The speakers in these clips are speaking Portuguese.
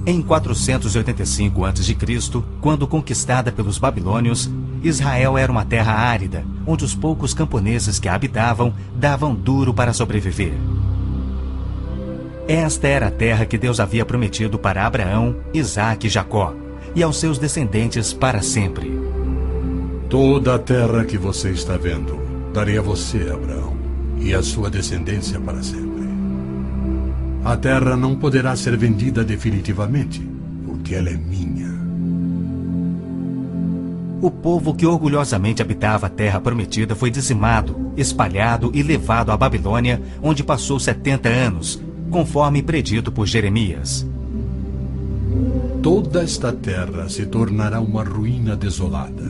Em 485 a.C., quando conquistada pelos babilônios, Israel era uma terra árida, onde os poucos camponeses que a habitavam davam duro para sobreviver. Esta era a terra que Deus havia prometido para Abraão, Isaque e Jacó, e aos seus descendentes para sempre. Toda a terra que você está vendo, darei a você, Abraão, e a sua descendência para sempre. A terra não poderá ser vendida definitivamente, porque ela é minha. O povo que orgulhosamente habitava a terra prometida foi dizimado, espalhado e levado à Babilônia, onde passou 70 anos, conforme predito por Jeremias. Toda esta terra se tornará uma ruína desolada,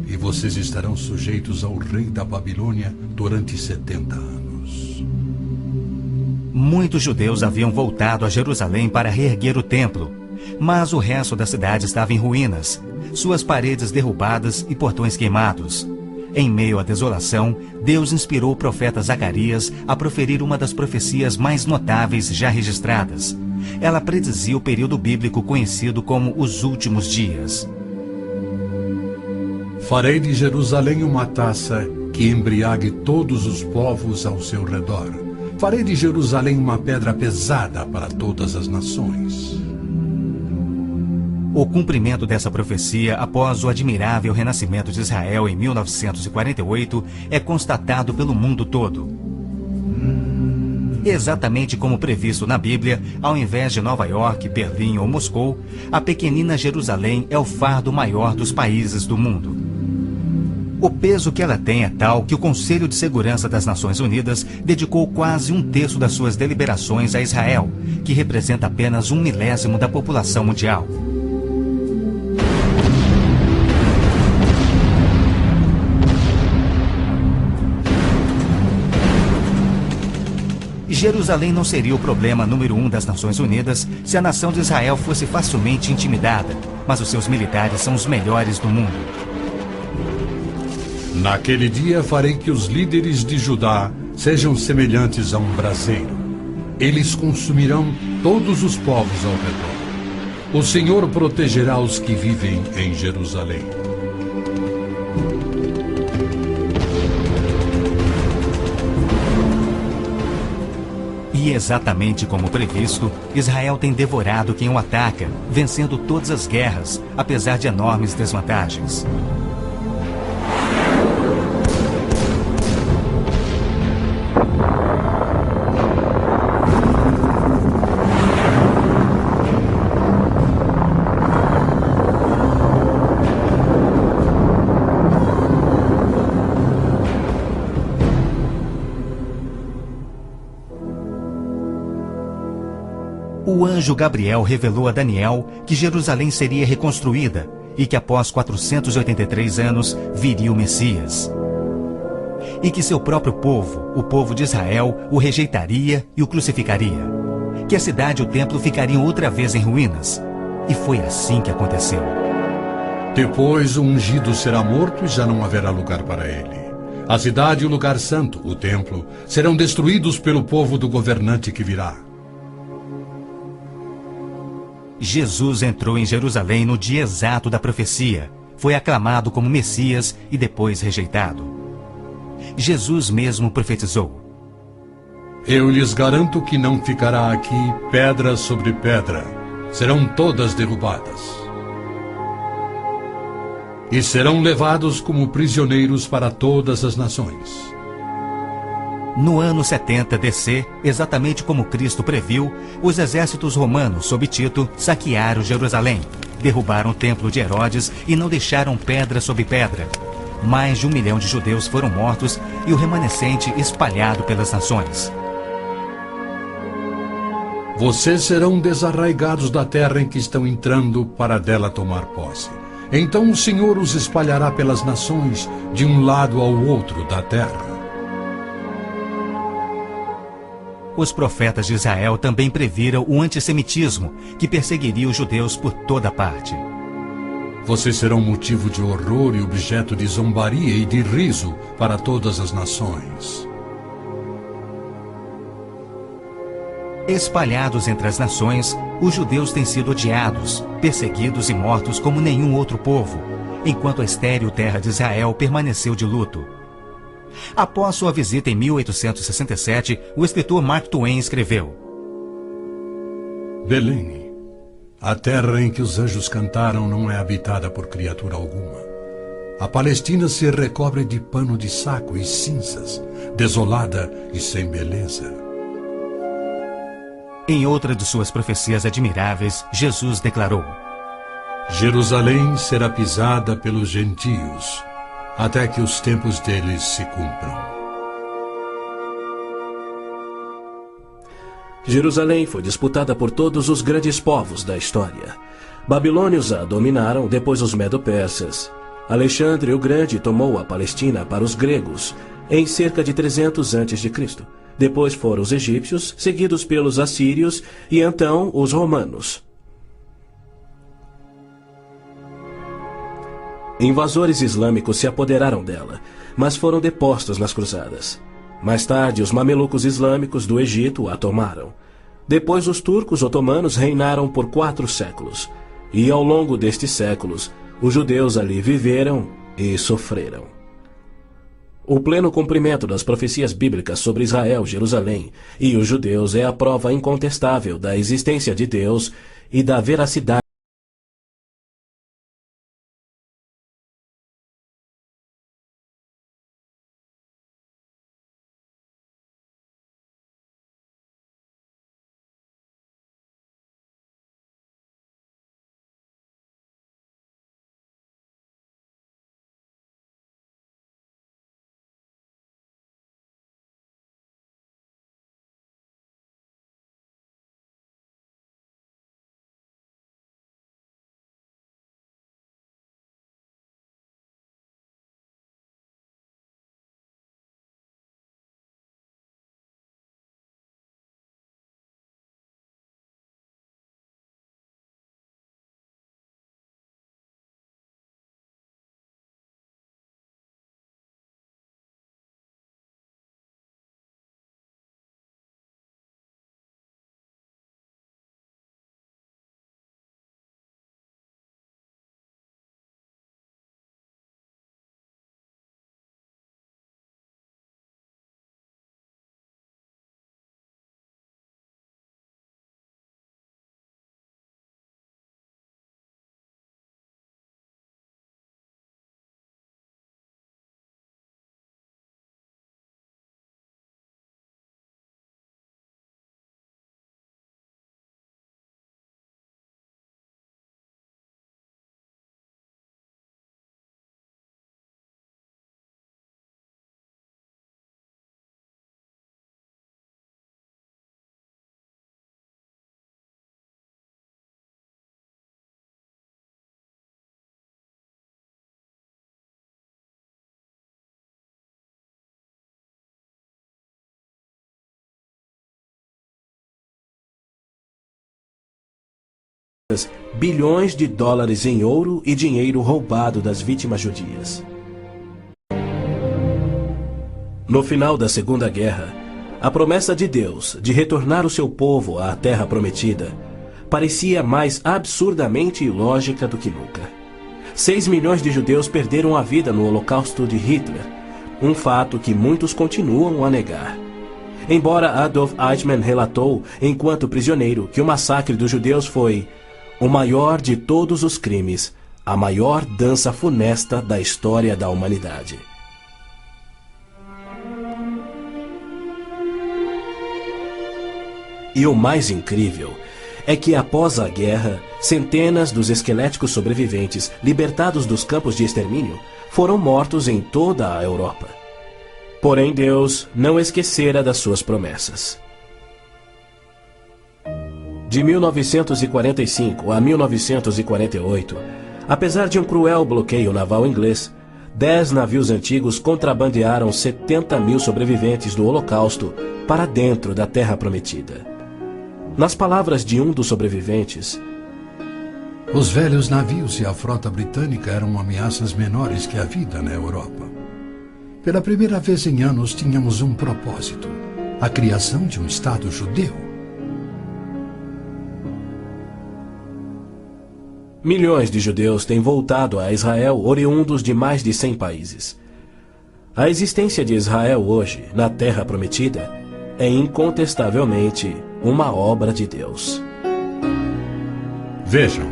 e vocês estarão sujeitos ao rei da Babilônia durante 70 anos. Muitos judeus haviam voltado a Jerusalém para reerguer o templo, mas o resto da cidade estava em ruínas, suas paredes derrubadas e portões queimados. Em meio à desolação, Deus inspirou o profeta Zacarias a proferir uma das profecias mais notáveis já registradas. Ela predizia o período bíblico conhecido como os últimos dias. Farei de Jerusalém uma taça que embriague todos os povos ao seu redor. Farei de Jerusalém uma pedra pesada para todas as nações. O cumprimento dessa profecia, após o admirável renascimento de Israel em 1948, é constatado pelo mundo todo. Exatamente como previsto na Bíblia, ao invés de Nova York, Berlim ou Moscou, a pequenina Jerusalém é o fardo maior dos países do mundo. O peso que ela tem é tal que o Conselho de Segurança das Nações Unidas dedicou quase 1/3 das suas deliberações a Israel, que representa apenas 1/1000 da população mundial. Jerusalém não seria o problema número 1 das Nações Unidas se a nação de Israel fosse facilmente intimidada, mas os seus militares são os melhores do mundo. Naquele dia farei que os líderes de Judá sejam semelhantes a um braseiro. Eles consumirão todos os povos ao redor. O Senhor protegerá os que vivem em Jerusalém. E exatamente como previsto, Israel tem devorado quem o ataca, vencendo todas as guerras, apesar de enormes desvantagens. O anjo Gabriel revelou a Daniel que Jerusalém seria reconstruída e que após 483 anos viria o Messias. E que seu próprio povo, o povo de Israel, o rejeitaria e o crucificaria. Que a cidade e o templo ficariam outra vez em ruínas. E foi assim que aconteceu. Depois o ungido será morto e já não haverá lugar para ele. A cidade e o lugar santo, o templo, serão destruídos pelo povo do governante que virá. Jesus entrou em Jerusalém no dia exato da profecia. Foi aclamado como Messias e depois rejeitado. Jesus mesmo profetizou: Eu lhes garanto que não ficará aqui pedra sobre pedra. Serão todas derrubadas. E serão levados como prisioneiros para todas as nações. No ano 70 DC, exatamente como Cristo previu, os exércitos romanos, sob Tito, saquearam Jerusalém, derrubaram o templo de Herodes e não deixaram pedra sobre pedra. Mais de 1 milhão de judeus foram mortos e o remanescente espalhado pelas nações. Vocês serão desarraigados da terra em que estão entrando para dela tomar posse. Então o Senhor os espalhará pelas nações, de um lado ao outro da terra. Os profetas de Israel também previram o antissemitismo, que perseguiria os judeus por toda parte. Vocês serão motivo de horror e objeto de zombaria e de riso para todas as nações. Espalhados entre as nações, os judeus têm sido odiados, perseguidos e mortos como nenhum outro povo, enquanto a estéril terra de Israel permaneceu de luto. Após sua visita em 1867, o escritor Mark Twain escreveu: Belém, a terra em que os anjos cantaram não é habitada por criatura alguma. A Palestina se recobre de pano de saco e cinzas, desolada e sem beleza. Em outra de suas profecias admiráveis, Jesus declarou: Jerusalém será pisada pelos gentios, até que os tempos deles se cumpram. Jerusalém foi disputada por todos os grandes povos da história. Babilônios a dominaram, depois os Medo-Persas. Alexandre o Grande tomou a Palestina para os gregos em cerca de 300 a.C. Depois foram os egípcios, seguidos pelos assírios e então os romanos. Invasores islâmicos se apoderaram dela, mas foram depostos nas cruzadas. Mais tarde, os mamelucos islâmicos do Egito a tomaram. Depois, os turcos otomanos reinaram por 4 séculos. E ao longo destes séculos, os judeus ali viveram e sofreram. O pleno cumprimento das profecias bíblicas sobre Israel, Jerusalém e os judeus é a prova incontestável da existência de Deus e da veracidade bilhões de dólares em ouro e dinheiro roubado das vítimas judias. No final da Segunda Guerra, a promessa de Deus de retornar o seu povo à Terra Prometida parecia mais absurdamente ilógica do que nunca. 6 milhões de judeus perderam a vida no Holocausto de Hitler, um fato que muitos continuam a negar. Embora Adolf Eichmann relatou, enquanto prisioneiro, que o massacre dos judeus foi o maior de todos os crimes, a maior dança funesta da história da humanidade. E o mais incrível é que após a guerra, centenas dos esqueléticos sobreviventes, libertados dos campos de extermínio, foram mortos em toda a Europa. Porém, Deus não esquecera das suas promessas. De 1945 a 1948, apesar de um cruel bloqueio naval inglês, 10 navios antigos contrabandearam 70 mil sobreviventes do Holocausto para dentro da Terra Prometida. Nas palavras de um dos sobreviventes, os velhos navios e a frota britânica eram ameaças menores que a vida na Europa. Pela primeira vez em anos tínhamos um propósito, a criação de um Estado judeu. Milhões de judeus têm voltado a Israel oriundos de mais de 100 países. A existência de Israel hoje, na Terra Prometida, é incontestavelmente uma obra de Deus. Vejam,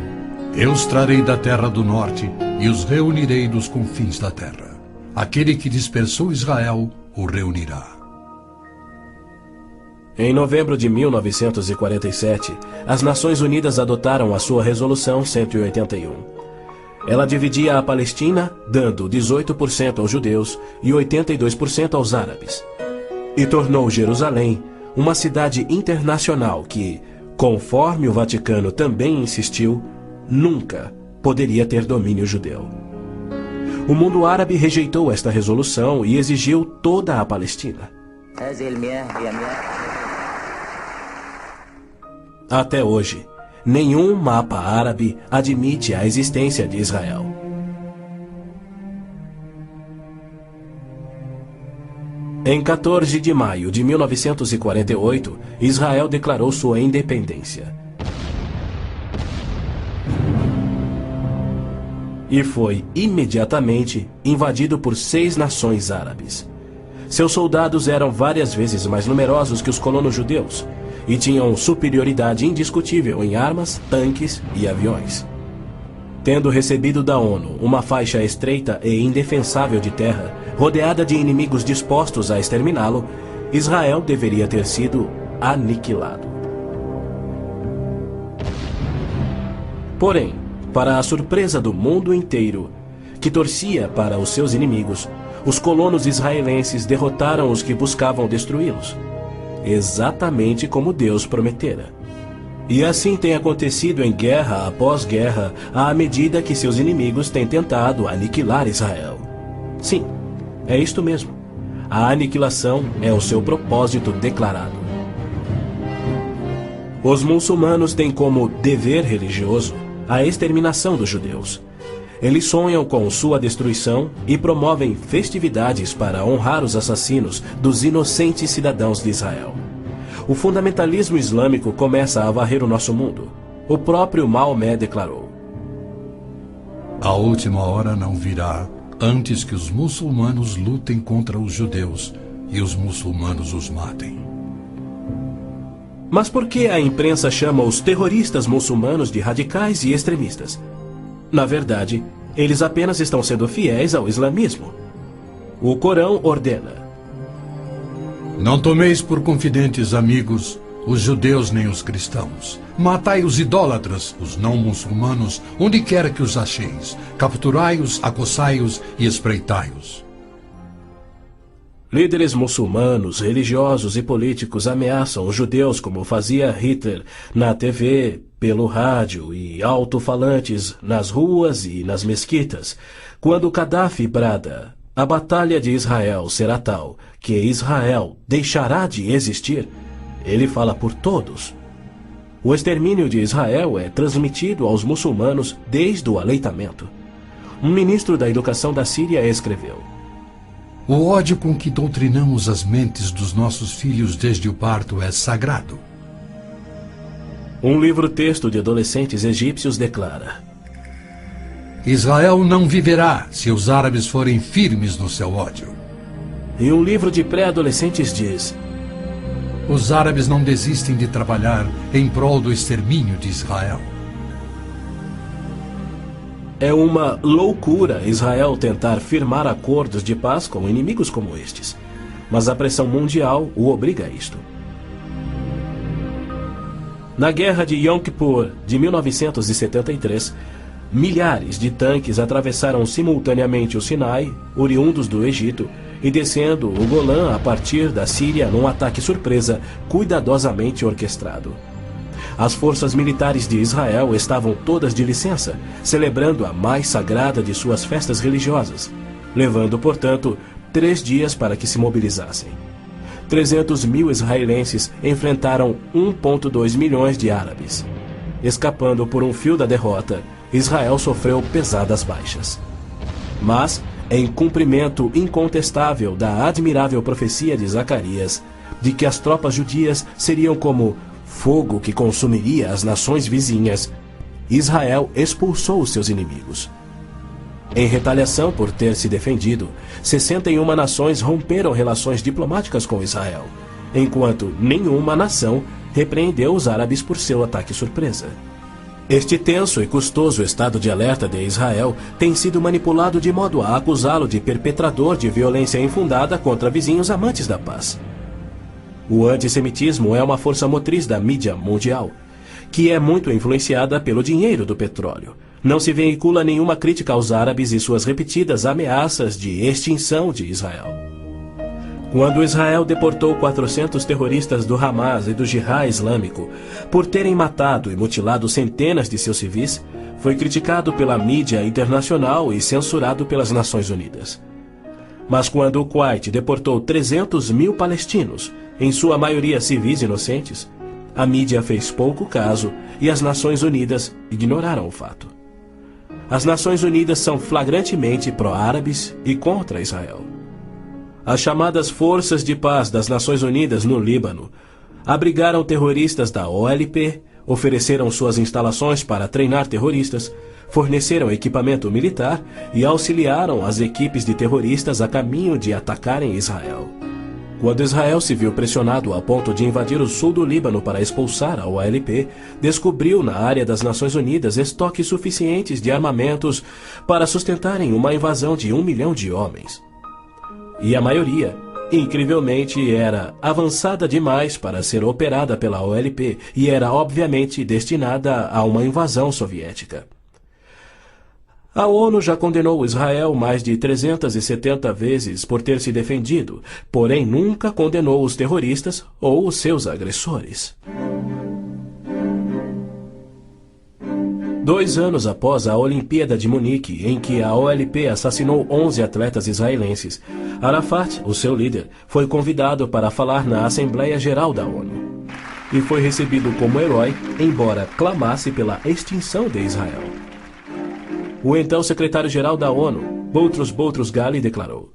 eu os trarei da terra do norte e os reunirei dos confins da terra. Aquele que dispersou Israel o reunirá. Em novembro de 1947, as Nações Unidas adotaram a sua Resolução 181. Ela dividia a Palestina, dando 18% aos judeus e 82% aos árabes. E tornou Jerusalém uma cidade internacional que, conforme o Vaticano também insistiu, nunca poderia ter domínio judeu. O mundo árabe rejeitou esta resolução e exigiu toda a Palestina. Até hoje, nenhum mapa árabe admite a existência de Israel. Em 14 de maio de 1948, Israel declarou sua independência. E foi imediatamente invadido por 6 nações árabes. Seus soldados eram várias vezes mais numerosos que os colonos judeus e tinham superioridade indiscutível em armas, tanques e aviões. Tendo recebido da ONU uma faixa estreita e indefensável de terra, rodeada de inimigos dispostos a exterminá-lo, Israel deveria ter sido aniquilado. Porém, para a surpresa do mundo inteiro, que torcia para os seus inimigos, os colonos israelenses derrotaram os que buscavam destruí-los, exatamente como Deus prometera. E assim tem acontecido em guerra após guerra, à medida que seus inimigos têm tentado aniquilar Israel. Sim, é isto mesmo. A aniquilação é o seu propósito declarado. Os muçulmanos têm como dever religioso a exterminação dos judeus. Eles sonham com sua destruição e promovem festividades para honrar os assassinos dos inocentes cidadãos de Israel. O fundamentalismo islâmico começa a varrer o nosso mundo. O próprio Maomé declarou: A última hora não virá antes que os muçulmanos lutem contra os judeus e os muçulmanos os matem. Mas por que a imprensa chama os terroristas muçulmanos de radicais e extremistas? Na verdade, eles apenas estão sendo fiéis ao islamismo. O Corão ordena: Não tomeis por confidentes amigos os judeus nem os cristãos. Matai os idólatras, os não muçulmanos, onde quer que os acheis. Capturai-os, acossai-os e espreitai-os. Líderes muçulmanos, religiosos e políticos ameaçam os judeus como fazia Hitler na TV, pelo rádio e alto-falantes nas ruas e nas mesquitas. Quando Gaddafi brada: a batalha de Israel será tal que Israel deixará de existir, ele fala por todos. O extermínio de Israel é transmitido aos muçulmanos desde o aleitamento. Um ministro da educação da Síria escreveu: O ódio com que doutrinamos as mentes dos nossos filhos desde o parto é sagrado. Um livro-texto de adolescentes egípcios declara: Israel não viverá se os árabes forem firmes no seu ódio. E um livro de pré-adolescentes diz: Os árabes não desistem de trabalhar em prol do extermínio de Israel. É uma loucura Israel tentar firmar acordos de paz com inimigos como estes, mas a pressão mundial o obriga a isto. Na Guerra de Yom Kippur de 1973, milhares de tanques atravessaram simultaneamente o Sinai, oriundos do Egito, e descendo o Golã a partir da Síria num ataque surpresa cuidadosamente orquestrado. As forças militares de Israel estavam todas de licença, celebrando a mais sagrada de suas festas religiosas, levando, portanto, 3 dias para que se mobilizassem. 300 mil israelenses enfrentaram 1,2 milhões de árabes. Escapando por um fio da derrota, Israel sofreu pesadas baixas. Mas, em cumprimento incontestável da admirável profecia de Zacarias, de que as tropas judias seriam como fogo que consumiria as nações vizinhas, Israel expulsou os seus inimigos. Em retaliação por ter se defendido, 61 nações romperam relações diplomáticas com Israel, enquanto nenhuma nação repreendeu os árabes por seu ataque surpresa. Este tenso e custoso estado de alerta de Israel tem sido manipulado de modo a acusá-lo de perpetrador de violência infundada contra vizinhos amantes da paz. O antissemitismo é uma força motriz da mídia mundial, que é muito influenciada pelo dinheiro do petróleo. Não se veicula nenhuma crítica aos árabes e suas repetidas ameaças de extinção de Israel. Quando Israel deportou 400 terroristas do Hamas e do Jihad Islâmico por terem matado e mutilado centenas de seus civis, foi criticado pela mídia internacional e censurado pelas Nações Unidas. Mas quando o Kuwait deportou 300 mil palestinos, em sua maioria civis inocentes, a mídia fez pouco caso e as Nações Unidas ignoraram o fato. As Nações Unidas são flagrantemente pró-árabes e contra Israel. As chamadas Forças de Paz das Nações Unidas no Líbano abrigaram terroristas da OLP, ofereceram suas instalações para treinar terroristas, forneceram equipamento militar e auxiliaram as equipes de terroristas a caminho de atacarem Israel. Quando Israel se viu pressionado a ponto de invadir o sul do Líbano para expulsar a OLP, descobriu na área das Nações Unidas estoques suficientes de armamentos para sustentarem uma invasão de 1 milhão de homens. E a maioria, incrivelmente, era avançada demais para ser operada pela OLP e era obviamente destinada a uma invasão soviética. A ONU já condenou Israel mais de 370 vezes por ter se defendido, porém nunca condenou os terroristas ou os seus agressores. 2 anos após a Olimpíada de Munique, em que a OLP assassinou 11 atletas israelenses, Arafat, o seu líder, foi convidado para falar na Assembleia Geral da ONU. E foi recebido como herói, embora clamasse pela extinção de Israel. O então secretário-geral da ONU, Boutros Ghali, declarou: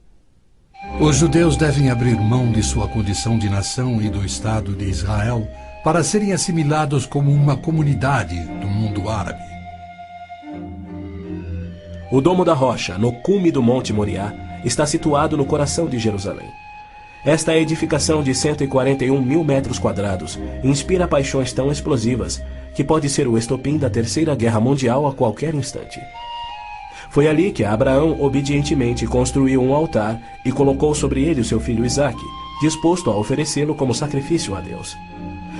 Os judeus devem abrir mão de sua condição de nação e do Estado de Israel para serem assimilados como uma comunidade do mundo árabe. O Domo da Rocha, no cume do Monte Moriá, está situado no coração de Jerusalém. Esta edificação de 141 mil metros quadrados inspira paixões tão explosivas que pode ser o estopim da Terceira Guerra Mundial a qualquer instante. Foi ali que Abraão obedientemente construiu um altar e colocou sobre ele o seu filho Isaque, disposto a oferecê-lo como sacrifício a Deus.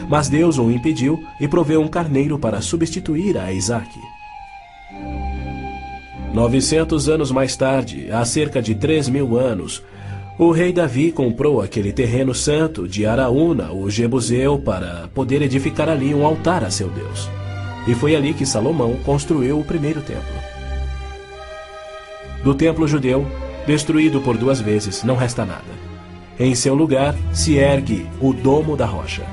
Mas Deus o impediu e proveu um carneiro para substituir a Isaque. 900 anos mais tarde, há cerca de 3.000 anos, o rei Davi comprou aquele terreno santo de Araúna, o Jebuseu, para poder edificar ali um altar a seu Deus. E foi ali que Salomão construiu o primeiro templo. Do templo judeu, destruído por 2 vezes, não resta nada. Em seu lugar se ergue o Domo da Rocha,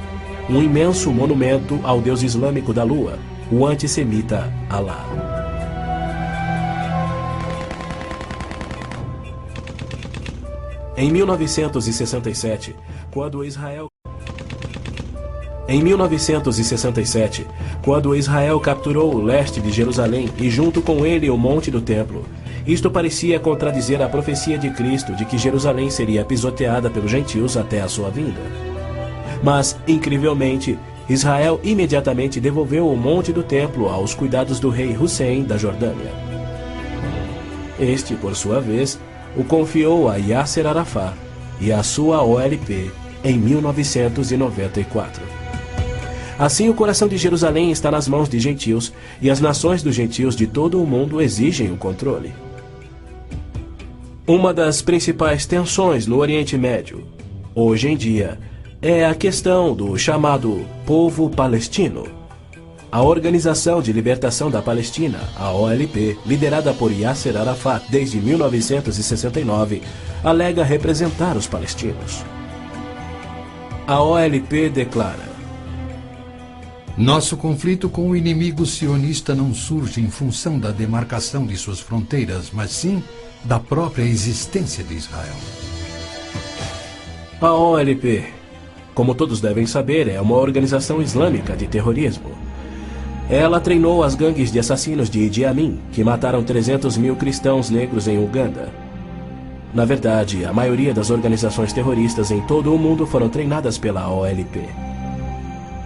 um imenso monumento ao deus islâmico da lua, o antissemita Alá. Em 1967, quando Israel capturou o leste de Jerusalém e junto com ele o Monte do Templo, isto parecia contradizer a profecia de Cristo de que Jerusalém seria pisoteada pelos gentios até a sua vinda. Mas, incrivelmente, Israel imediatamente devolveu o Monte do Templo aos cuidados do rei Hussein da Jordânia. Este, por sua vez, o confiou a Yasser Arafat e a sua OLP em 1994. Assim, o coração de Jerusalém está nas mãos de gentios e as nações dos gentios de todo o mundo exigem o controle. Uma das principais tensões no Oriente Médio, hoje em dia, é a questão do chamado povo palestino. A Organização de Libertação da Palestina, a OLP, liderada por Yasser Arafat desde 1969, alega representar os palestinos. A OLP declara: Nosso conflito com o inimigo sionista não surge em função da demarcação de suas fronteiras, mas sim da própria existência de Israel. A OLP, como todos devem saber, é uma organização islâmica de terrorismo. Ela treinou as gangues de assassinos de Idi Amin, que mataram 300 mil cristãos negros em Uganda. Na verdade, a maioria das organizações terroristas em todo o mundo foram treinadas pela OLP.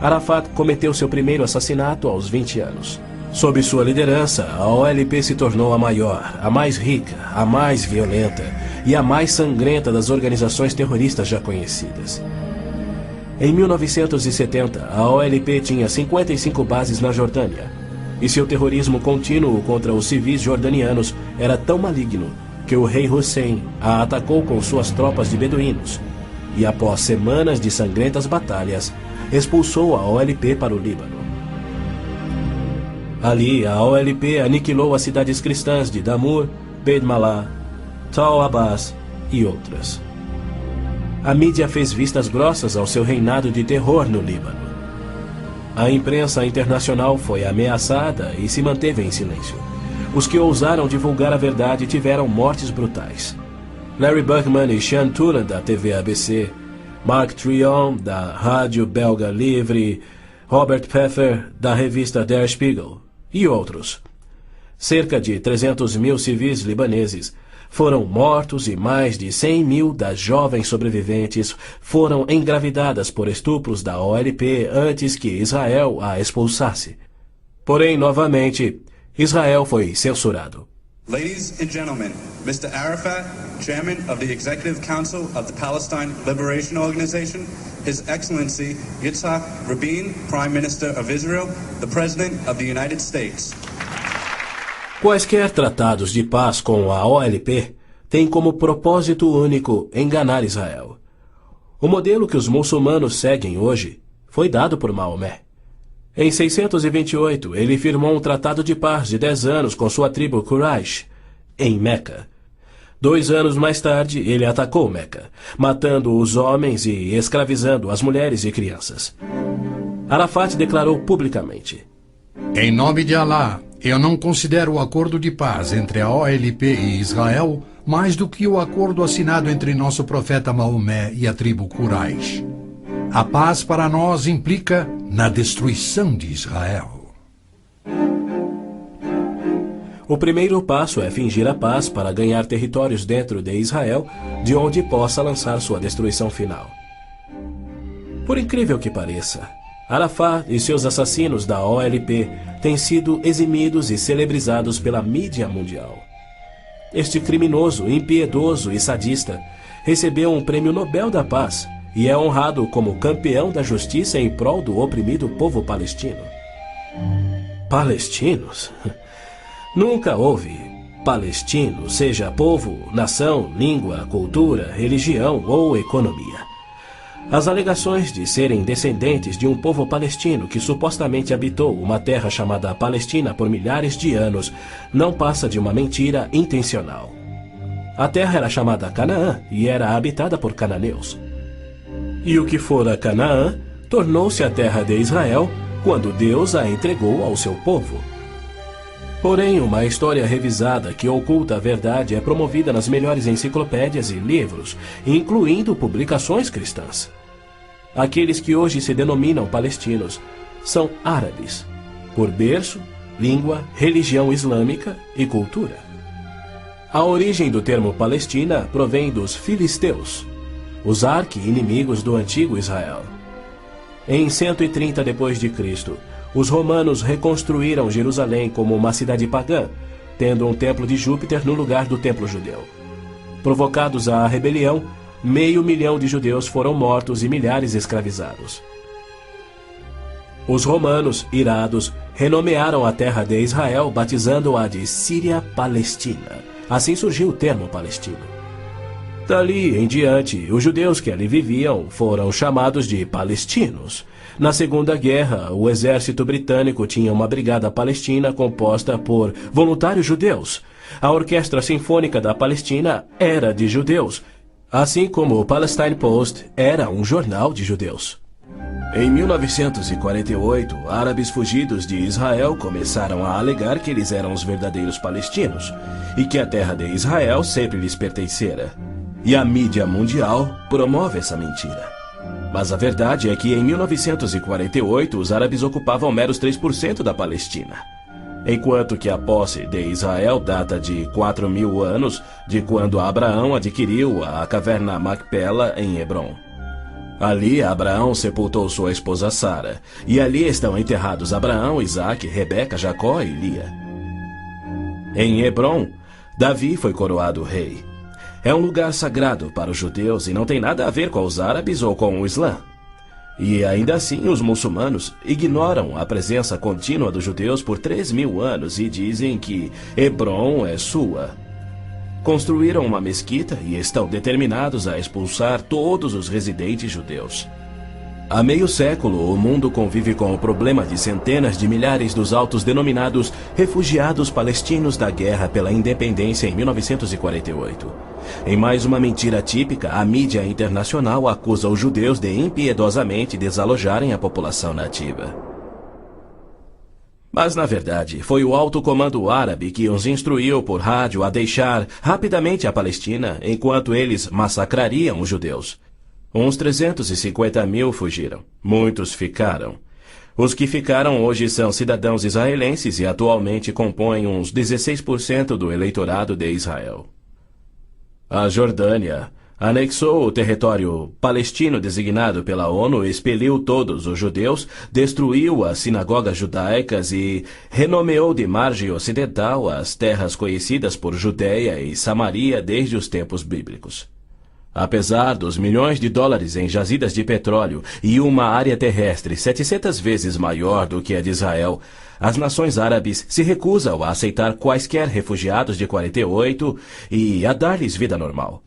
Arafat cometeu seu primeiro assassinato aos 20 anos. Sob sua liderança, a OLP se tornou a maior, a mais rica, a mais violenta e a mais sangrenta das organizações terroristas já conhecidas. Em 1970, a OLP tinha 55 bases na Jordânia, e seu terrorismo contínuo contra os civis jordanianos era tão maligno que o rei Hussein a atacou com suas tropas de beduínos, e após semanas de sangrentas batalhas, expulsou a OLP para o Líbano. Ali, a OLP aniquilou as cidades cristãs de Damour, Beit Malá, Tal Abbas e outras. A mídia fez vistas grossas ao seu reinado de terror no Líbano. A imprensa internacional foi ameaçada e se manteve em silêncio. Os que ousaram divulgar a verdade tiveram mortes brutais. Larry Buckman e Sean Tulan, da TV ABC, Mark Trion, da rádio belga Livre, Robert Pfeffer, da revista Der Spiegel, e outros. Cerca de 300 mil civis libaneses foram mortos e mais de 100 mil das jovens sobreviventes foram engravidadas por estupros da OLP antes que Israel a expulsasse. Porém, novamente, Israel foi censurado. Ladies and gentlemen, Mr. Arafat, Chairman of the Executive Council of the Palestine Liberation Organization, His Excellency Yitzhak Rabin, Prime Minister of Israel, the President of the United States. Quaisquer tratados de paz com a OLP têm como propósito único enganar Israel. O modelo que os muçulmanos seguem hoje foi dado por Maomé. Em 628, ele firmou um tratado de paz de 10 anos com sua tribo Quraysh, em Meca. 2 anos mais tarde, ele atacou Meca, matando os homens e escravizando as mulheres e crianças. Arafat declarou publicamente: Em nome de Alá, eu não considero o acordo de paz entre a OLP e Israel mais do que o acordo assinado entre nosso profeta Maomé e a tribo Quraysh. A paz para nós implica na destruição de Israel. O primeiro passo é fingir a paz para ganhar territórios dentro de Israel, de onde possa lançar sua destruição final. Por incrível que pareça, Arafat e seus assassinos da OLP têm sido eximidos e celebrizados pela mídia mundial. Este criminoso, impiedoso e sadista recebeu um prêmio Nobel da Paz e é honrado como campeão da justiça em prol do oprimido povo palestino. Palestinos? Nunca houve palestino, seja povo, nação, língua, cultura, religião ou economia. As alegações de serem descendentes de um povo palestino que supostamente habitou uma terra chamada Palestina por milhares de anos não passa de uma mentira intencional. A terra era chamada Canaã e era habitada por cananeus. E o que fora Canaã tornou-se a terra de Israel quando Deus a entregou ao seu povo. Porém, uma história revisada que oculta a verdade é promovida nas melhores enciclopédias e livros, incluindo publicações cristãs. Aqueles que hoje se denominam palestinos são árabes, por berço, língua, religião islâmica e cultura. A origem do termo Palestina provém dos filisteus, os arqui-inimigos do antigo Israel. Em 130 d.C., os romanos reconstruíram Jerusalém como uma cidade pagã, tendo um templo de Júpiter no lugar do templo judeu. Provocados à rebelião, 500 mil de judeus foram mortos e milhares escravizados. Os romanos, irados, renomearam a terra de Israel, batizando-a de Síria-Palestina. Assim surgiu o termo palestino. Dali em diante, os judeus que ali viviam foram chamados de palestinos. Na Segunda Guerra, o exército britânico tinha uma brigada palestina composta por voluntários judeus. A Orquestra Sinfônica da Palestina era de judeus, assim como o Palestine Post era um jornal de judeus. Em 1948, árabes fugidos de Israel começaram a alegar que eles eram os verdadeiros palestinos e que a terra de Israel sempre lhes pertencera. E a mídia mundial promove essa mentira. Mas a verdade é que em 1948 os árabes ocupavam meros 3% da Palestina. Enquanto que a posse de Israel data de 4.000 anos de quando Abraão adquiriu a caverna Macpela em Hebrom. Ali Abraão sepultou sua esposa Sara, e ali estão enterrados Abraão, Isaque, Rebeca, Jacó e Lia. Em Hebrom, Davi foi coroado rei. É um lugar sagrado para os judeus e não tem nada a ver com os árabes ou com o Islã. E ainda assim os muçulmanos ignoram a presença contínua dos judeus por 3.000 anos e dizem que Hebrom é sua. Construíram uma mesquita e estão determinados a expulsar todos os residentes judeus. Há meio século, o mundo convive com o problema de centenas de milhares dos autodenominados refugiados palestinos da guerra pela independência em 1948. Em mais uma mentira típica, a mídia internacional acusa os judeus de impiedosamente desalojarem a população nativa. Mas, na verdade, foi o alto comando árabe que os instruiu por rádio a deixar rapidamente a Palestina enquanto eles massacrariam os judeus. Uns 350.000 fugiram. Muitos ficaram. Os que ficaram hoje são cidadãos israelenses e atualmente compõem uns 16% do eleitorado de Israel. A Jordânia anexou o território palestino designado pela ONU, expeliu todos os judeus, destruiu as sinagogas judaicas e renomeou de margem ocidental as terras conhecidas por Judéia e Samaria desde os tempos bíblicos. Apesar dos milhões de dólares em jazidas de petróleo e uma área terrestre 700 vezes maior do que a de Israel, as nações árabes se recusam a aceitar quaisquer refugiados de 48 e a dar-lhes vida normal.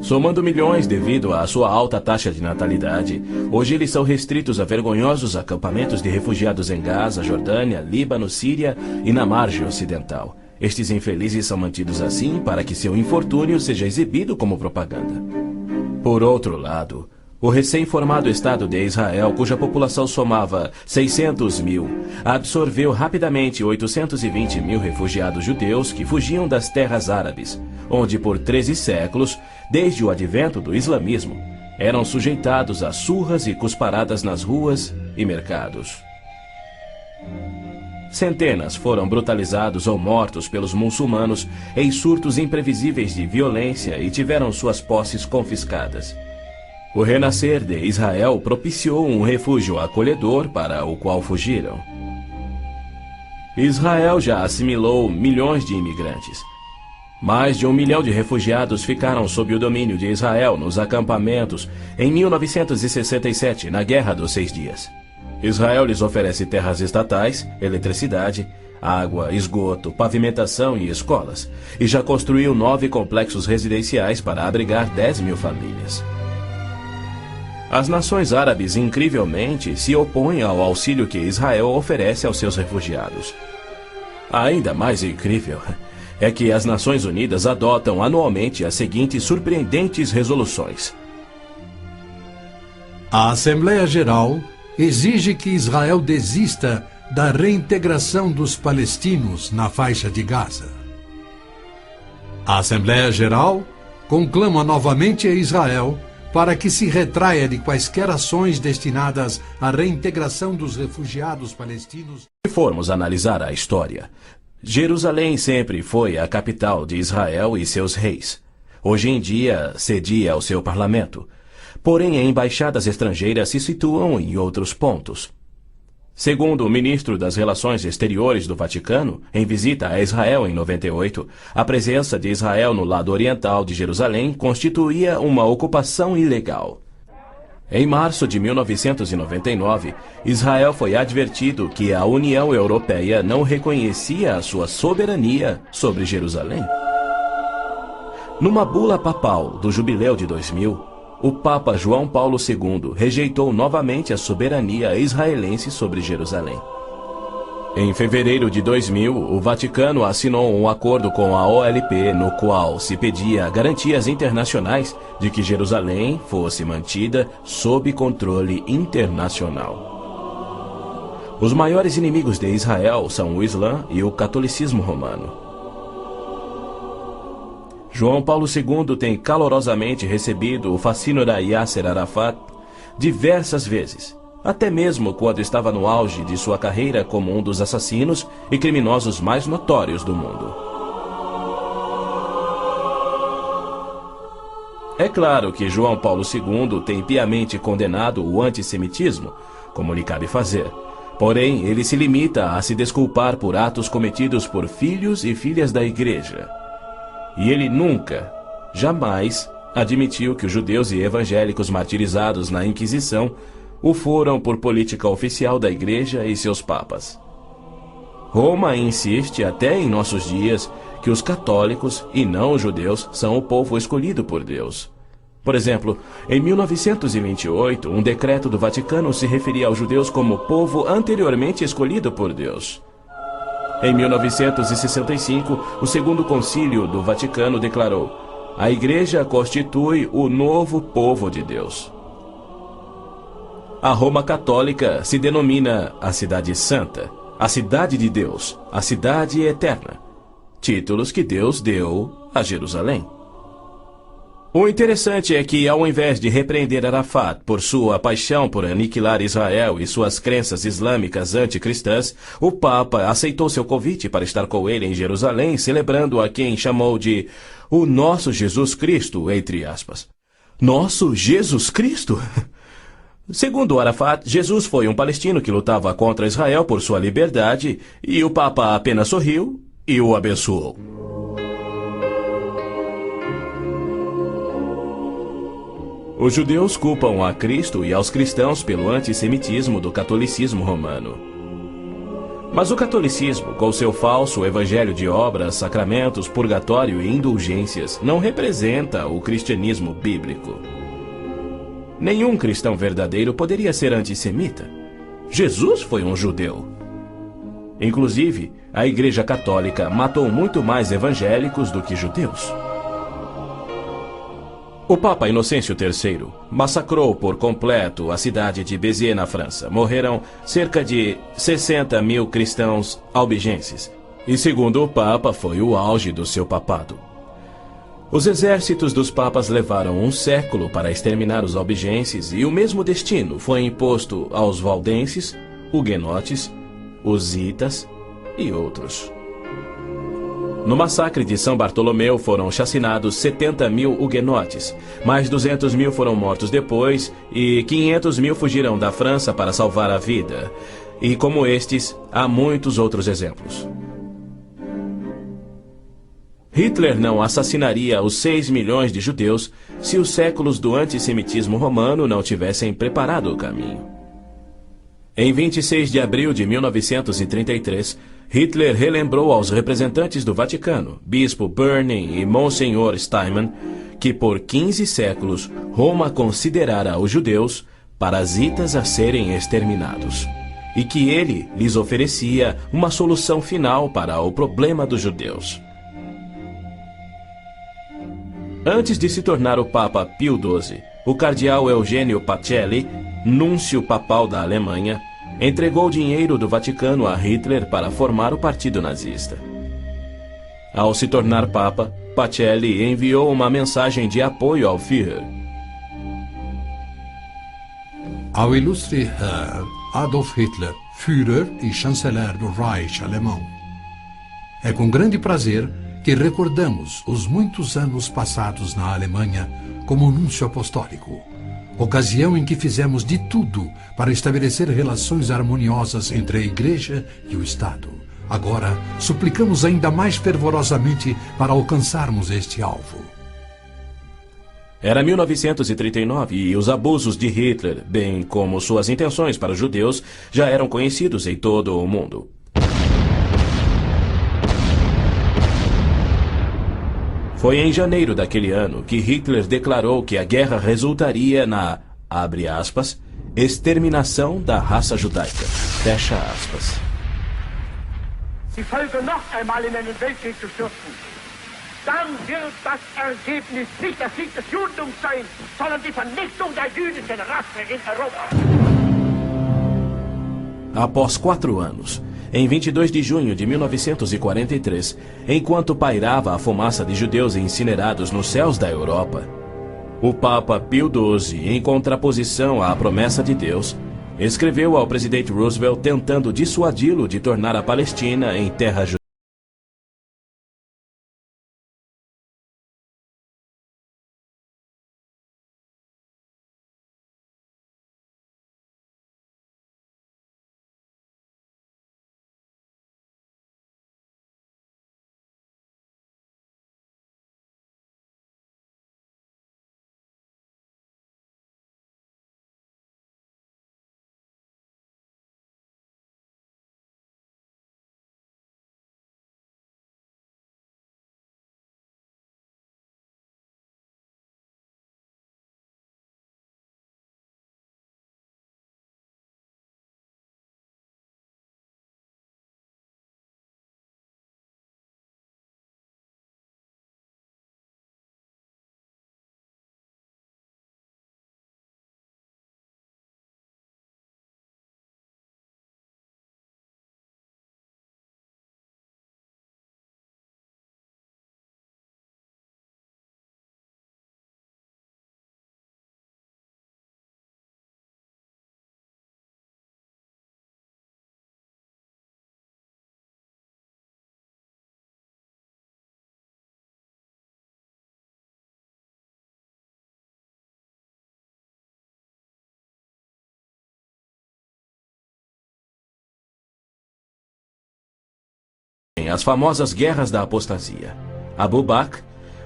Somando milhões devido à sua alta taxa de natalidade, hoje eles são restritos a vergonhosos acampamentos de refugiados em Gaza, Jordânia, Líbano, Síria e na margem ocidental. Estes infelizes são mantidos assim para que seu infortúnio seja exibido como propaganda. Por outro lado, o recém-formado Estado de Israel, cuja população somava 600.000, absorveu rapidamente 820.000 refugiados judeus que fugiam das terras árabes, onde por 13 séculos, desde o advento do islamismo, eram sujeitados a surras e cusparadas nas ruas e mercados. Centenas foram brutalizados ou mortos pelos muçulmanos em surtos imprevisíveis de violência e tiveram suas posses confiscadas. O renascer de Israel propiciou um refúgio acolhedor para o qual fugiram. Israel já assimilou milhões de imigrantes. Mais de 1 milhão de refugiados ficaram sob o domínio de Israel nos acampamentos em 1967, na Guerra dos 6 Dias. Israel lhes oferece terras estatais, eletricidade, água, esgoto, pavimentação e escolas, e já construiu 9 complexos residenciais para abrigar 10.000 famílias. As nações árabes, incrivelmente, se opõem ao auxílio que Israel oferece aos seus refugiados. Ainda mais incrível é que as Nações Unidas adotam anualmente as seguintes surpreendentes resoluções. A Assembleia Geral exige que Israel desista da reintegração dos palestinos na faixa de Gaza. A Assembleia Geral conclama novamente a Israel para que se retraia de quaisquer ações destinadas à reintegração dos refugiados palestinos. Se formos analisar a história, Jerusalém sempre foi a capital de Israel e seus reis. Hoje em dia, cedia ao seu parlamento. Porém, embaixadas estrangeiras se situam em outros pontos. Segundo o ministro das Relações Exteriores do Vaticano, em visita a Israel em 98, a presença de Israel no lado oriental de Jerusalém constituía uma ocupação ilegal. Em março de 1999, Israel foi advertido que a União Europeia não reconhecia a sua soberania sobre Jerusalém. Numa bula papal do Jubileu de 2000, o Papa João Paulo II rejeitou novamente a soberania israelense sobre Jerusalém. Em fevereiro de 2000, o Vaticano assinou um acordo com a OLP no qual se pedia garantias internacionais de que Jerusalém fosse mantida sob controle internacional. Os maiores inimigos de Israel são o Islã e o catolicismo romano. João Paulo II tem calorosamente recebido o fascínora Yasser Arafat, diversas vezes, até mesmo quando estava no auge de sua carreira como um dos assassinos e criminosos mais notórios do mundo. É claro que João Paulo II tem piamente condenado o antissemitismo, como lhe cabe fazer. Porém, ele se limita a se desculpar por atos cometidos por filhos e filhas da Igreja. E ele nunca, jamais, admitiu que os judeus e evangélicos martirizados na Inquisição o foram por política oficial da Igreja e seus papas. Roma insiste até em nossos dias que os católicos e não os judeus são o povo escolhido por Deus. Por exemplo, em 1928, um decreto do Vaticano se referia aos judeus como povo anteriormente escolhido por Deus. Em 1965, o Segundo Concílio do Vaticano declarou: a Igreja constitui o novo povo de Deus. A Roma Católica se denomina a Cidade Santa, a Cidade de Deus, a Cidade Eterna, títulos que Deus deu a Jerusalém. O interessante é que, ao invés de repreender Arafat por sua paixão por aniquilar Israel e suas crenças islâmicas anticristãs, o Papa aceitou seu convite para estar com ele em Jerusalém, celebrando a quem chamou de o nosso Jesus Cristo, entre aspas. Nosso Jesus Cristo? Segundo Arafat, Jesus foi um palestino que lutava contra Israel por sua liberdade, e o Papa apenas sorriu e o abençoou. Os judeus culpam a Cristo e aos cristãos pelo antissemitismo do catolicismo romano. Mas o catolicismo, com seu falso evangelho de obras, sacramentos, purgatório e indulgências, não representa o cristianismo bíblico. Nenhum cristão verdadeiro poderia ser antissemita. Jesus foi um judeu. Inclusive, a Igreja Católica matou muito mais evangélicos do que judeus. O Papa Inocêncio III massacrou por completo a cidade de Béziers, na França. Morreram cerca de 60 mil cristãos albigenses. E segundo o Papa, foi o auge do seu papado. Os exércitos dos papas levaram um século para exterminar os albigenses e o mesmo destino foi imposto aos valdenses, huguenotes, husitas e outros. No massacre de São Bartolomeu foram chacinados 70 mil huguenotes, mais 200 mil foram mortos depois e 500 mil fugiram da França para salvar a vida. E como estes, há muitos outros exemplos. Hitler não assassinaria os 6 milhões de judeus se os séculos do antissemitismo romano não tivessem preparado o caminho. Em 26 de abril de 1933, Hitler relembrou aos representantes do Vaticano, Bispo Börning e Monsenhor Steinmann, que por 15 séculos Roma considerara os judeus parasitas a serem exterminados, e que ele lhes oferecia uma solução final para o problema dos judeus. Antes de se tornar o Papa Pio XII, o cardeal Eugênio Pacelli, núncio papal da Alemanha, entregou dinheiro do Vaticano a Hitler para formar o partido nazista. Ao se tornar Papa, Pacelli enviou uma mensagem de apoio ao Führer. Ao ilustre Herr Adolf Hitler, Führer e chanceler do Reich alemão. É com grande prazer que recordamos os muitos anos passados na Alemanha como núncio apostólico, ocasião em que fizemos de tudo para estabelecer relações harmoniosas entre a Igreja e o Estado. Agora, suplicamos ainda mais fervorosamente para alcançarmos este alvo. Era 1939 e os abusos de Hitler, bem como suas intenções para os judeus, já eram conhecidos em todo o mundo. Foi em janeiro daquele ano que Hitler declarou que a guerra resultaria na, abre aspas, exterminação da raça judaica, fecha aspas. Die Völker noch einmal in einen Weltkrieg zu stürzen, dann wird das Ergebnis nicht der Sieg des Judentums sein, sondern die Vernichtung der jüdischen Rasse in Europa. Após 4 anos, em 22 de junho de 1943, enquanto pairava a fumaça de judeus incinerados nos céus da Europa, O Papa Pio XII, em contraposição à promessa de Deus, escreveu ao presidente Roosevelt tentando dissuadi-lo de tornar a Palestina em terra judaica. As famosas guerras da apostasia. Abu Bakr,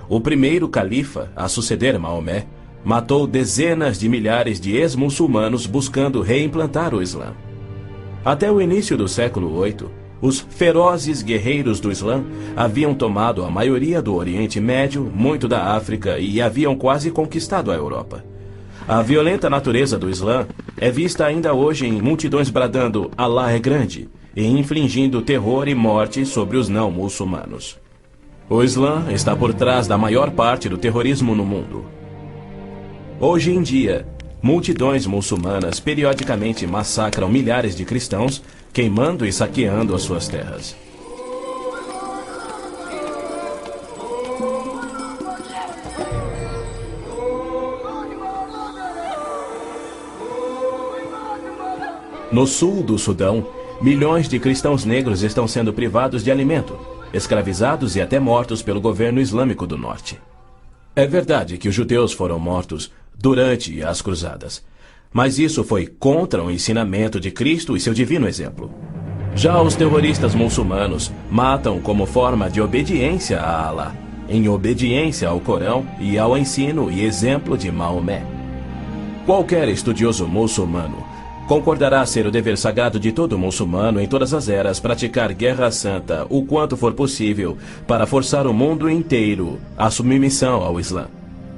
o primeiro califa a suceder Maomé, matou dezenas de milhares de ex-muçulmanos buscando reimplantar o Islã. Até o início do século VIII, os ferozes guerreiros do Islã haviam tomado a maioria do Oriente Médio, muito da África e haviam quase conquistado a Europa. A violenta natureza do Islã é vista ainda hoje em multidões bradando "Allah é grande" e infligindo terror e morte sobre os não-muçulmanos. O Islã está por trás da maior parte do terrorismo no mundo. Hoje em dia, multidões muçulmanas periodicamente massacram milhares de cristãos, queimando e saqueando as suas terras. No sul do Sudão, milhões de cristãos negros estão sendo privados de alimento, escravizados e até mortos pelo governo islâmico do norte. É verdade que os judeus foram mortos durante as cruzadas, mas isso foi contra o ensinamento de Cristo e seu divino exemplo. Já os terroristas muçulmanos matam como forma de obediência a Allah, em obediência ao Corão e ao ensino e exemplo de Maomé. Qualquer estudioso muçulmano concordará ser o dever sagrado de todo muçulmano em todas as eras praticar guerra santa o quanto for possível para forçar o mundo inteiro à submissão ao Islã.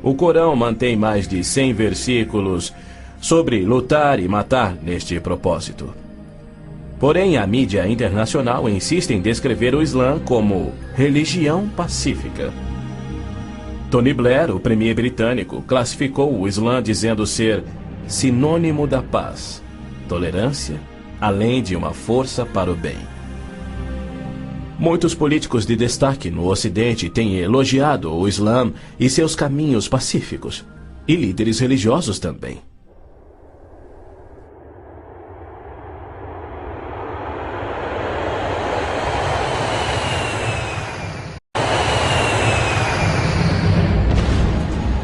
O Corão mantém mais de 100 versículos sobre lutar e matar neste propósito. Porém, a mídia internacional insiste em descrever o Islã como religião pacífica. Tony Blair, o premier britânico, classificou o Islã dizendo ser sinônimo da paz, tolerância, além de uma força para o bem. Muitos políticos de destaque no Ocidente têm elogiado o Islã e seus caminhos pacíficos, e líderes religiosos também.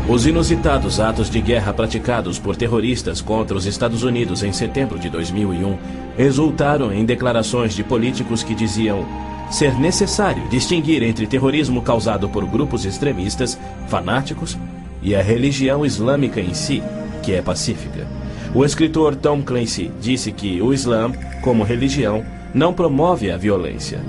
Os inusitados atos de guerra praticados por terroristas contra os Estados Unidos em setembro de 2001 resultaram em declarações de políticos que diziam ser necessário distinguir entre terrorismo causado por grupos extremistas, fanáticos, e a religião islâmica em si, que é pacífica. O escritor Tom Clancy disse que o Islã, como religião, não promove a violência.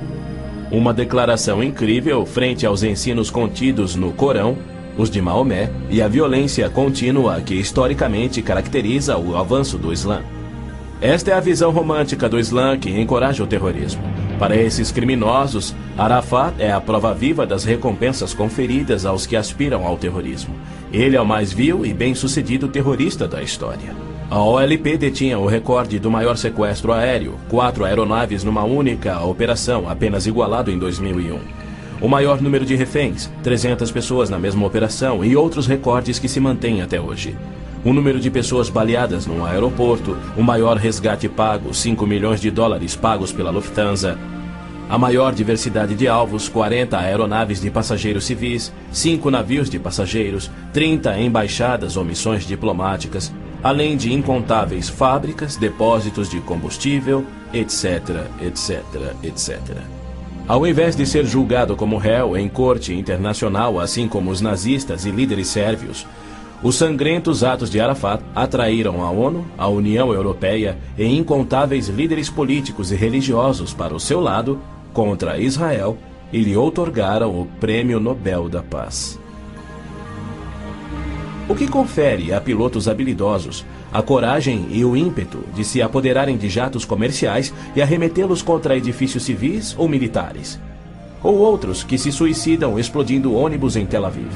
Uma declaração incrível frente aos ensinos contidos no Corão, os de Maomé, e a violência contínua que historicamente caracteriza o avanço do Islã. Esta é a visão romântica do Islã que encoraja o terrorismo. Para esses criminosos, Arafat é a prova viva das recompensas conferidas aos que aspiram ao terrorismo. Ele é o mais vil e bem-sucedido terrorista da história. A OLP detinha o recorde do maior sequestro aéreo, 4 aeronaves numa única operação, apenas igualado em 2001. o maior número de reféns, 300 pessoas na mesma operação e outros recordes que se mantêm até hoje. O número de pessoas baleadas num aeroporto, o maior resgate pago, 5 milhões de dólares pagos pela Lufthansa. A maior diversidade de alvos, 40 aeronaves de passageiros civis, 5 navios de passageiros, 30 embaixadas ou missões diplomáticas, além de incontáveis fábricas, depósitos de combustível, etc, etc, etc. Ao invés de ser julgado como réu em corte internacional, assim como os nazistas e líderes sérvios, os sangrentos atos de Arafat atraíram a ONU, a União Europeia e incontáveis líderes políticos e religiosos para o seu lado contra Israel e lhe outorgaram o Prêmio Nobel da Paz. O que confere a pilotos habilidosos a coragem e o ímpeto de se apoderarem de jatos comerciais e arremetê-los contra edifícios civis ou militares. Ou outros que se suicidam explodindo ônibus em Tel Aviv.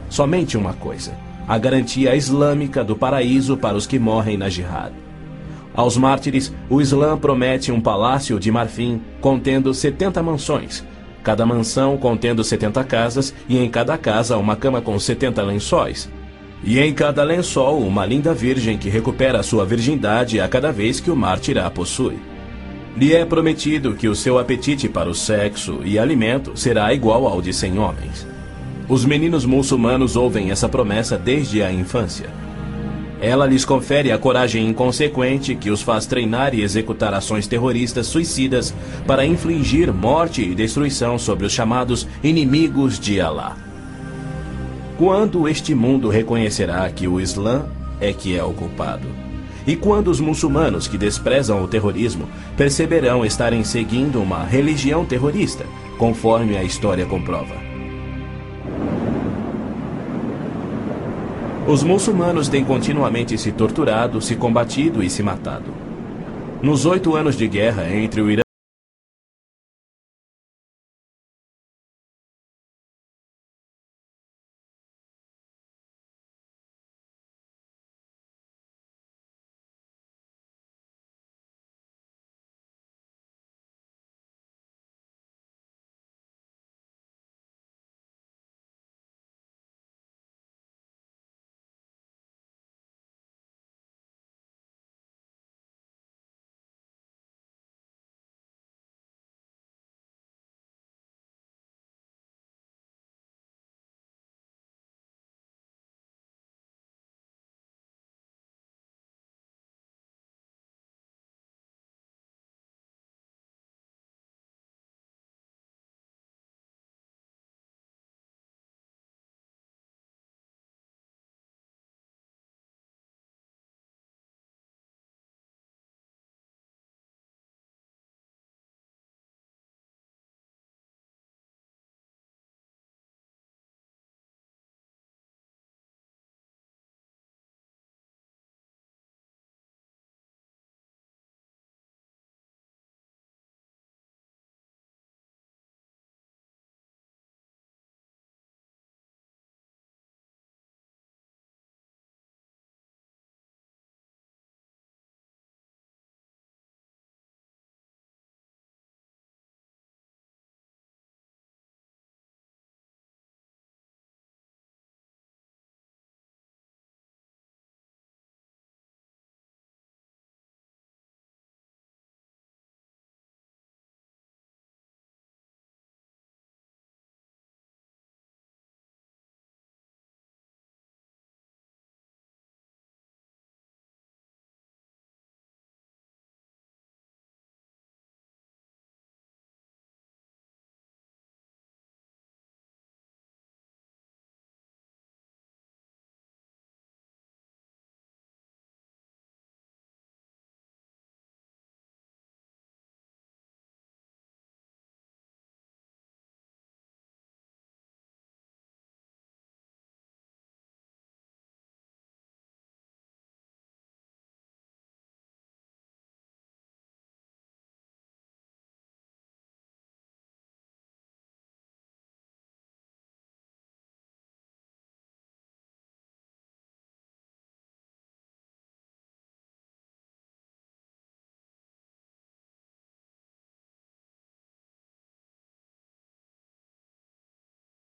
Somente uma coisa: a garantia islâmica do paraíso para os que morrem na jihad. Aos mártires, o Islã promete um palácio de marfim contendo 70 mansões, cada mansão contendo 70 casas e em cada casa uma cama com 70 lençóis. E em cada lençol uma linda virgem que recupera sua virgindade a cada vez que o mártir a possui. Lhe é prometido que o seu apetite para o sexo e alimento será igual ao de 100 homens. Os meninos muçulmanos ouvem essa promessa desde a infância. Ela lhes confere a coragem inconsequente que os faz treinar e executar ações terroristas suicidas para infligir morte e destruição sobre os chamados inimigos de Alá. Quando este mundo reconhecerá que o Islã é que é o culpado? E quando os muçulmanos que desprezam o terrorismo perceberão estarem seguindo uma religião terrorista, conforme a história comprova? Os muçulmanos têm continuamente se torturado, se combatido e se matado. Nos 8 anos de guerra entre o Irã